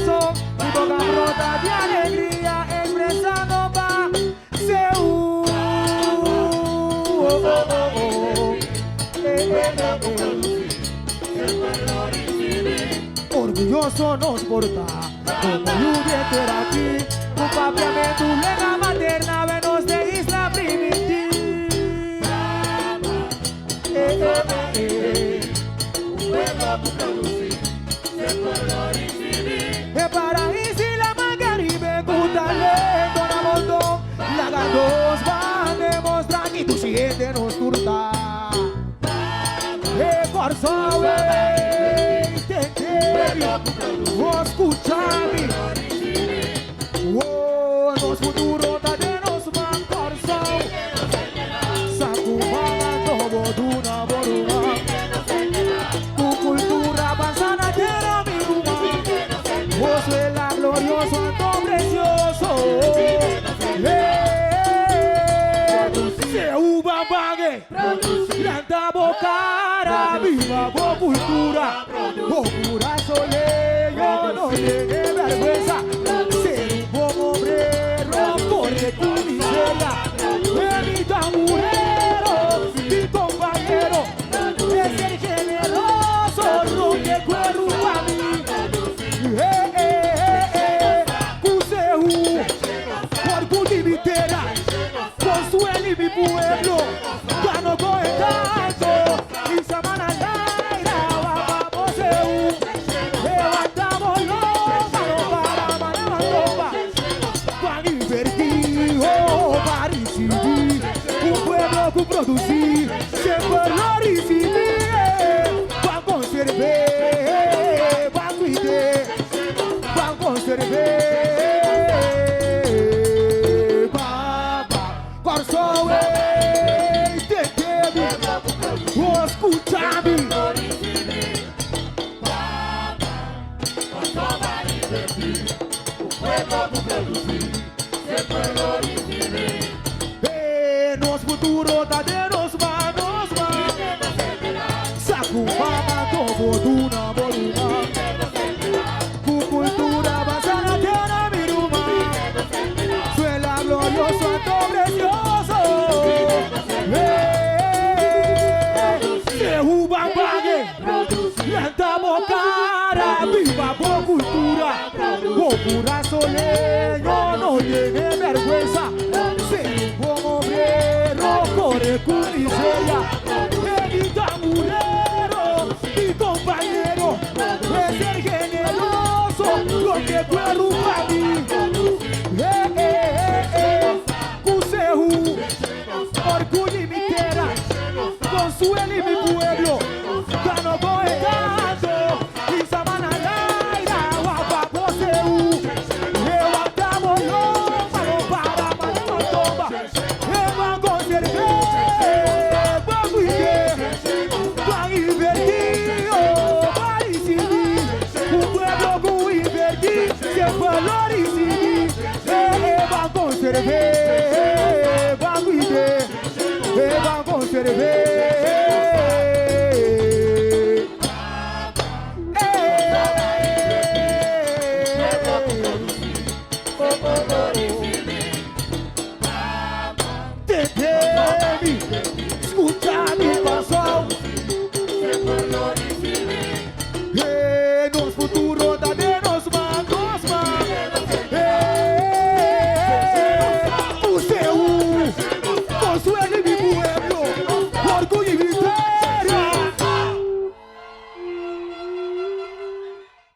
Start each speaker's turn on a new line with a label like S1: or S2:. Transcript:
S1: corazón, mi boca brota de alegría, expresando pa' Seúl. Orgulloso nos porta, como lluvia entera aquí, un papiamento, lega materna, venos de isla primitiva.
S2: Un pueblo que produce, se pueblo recibir.
S1: Paraíso y la Macaribe, Cutalento, Namontón, la gandos van a demostrar que tu siguiente nos turta. Corso, escúchame. Oh, nos futuro de nos van corso. Sacumana, todo duna, boruna. Tu cultura avanzada, quiero mi rumba. Vos la glorioso, ando precioso. Se uva bague, planta bocara, viva bo cultura, bo pura soleyo, no tiene vergüenza. Ser un buen obrero, corre tu miseria. Mi tamburero, mi compañero, es el generoso, no te cuero para mí. Cuseu, por tu limitera, consuelo y mi pueblo, gano coetazo, y samana laira, vamos Seúl, levantamos los manos para Manamatoba, van invertido para recibir, un pueblo que producir, siempre lo recibir, van conservar, van cuidar, van conservar. Escúchame.
S2: Un pueblo que producir, se pueblo recibir.
S1: Nos futuro da de nos manos más. Sacumama como duna boruna. Tu cultura basada tiene mi ruma. Suela glorioso, ando precioso. Planta bocara, viva bo cultura, bo pura soleño, no tiene vergüenza. Ser un buen obrero, corre con miseria. Mi tamburero, mi compañero, es el generoso, lo que puedo para mí. Cuseu, orgullo y mi tierra, consuelo y mi pueblo. Gano coetazo, y samana laira, guapa Seúl. Levantamos los manos para Manamatoba. Van conservar, van cuidar, van invertido, van recibir. Un pueblo que invertir, siempre lo recibir. Van conservar, van cuidar, van conservar. Oh, oh.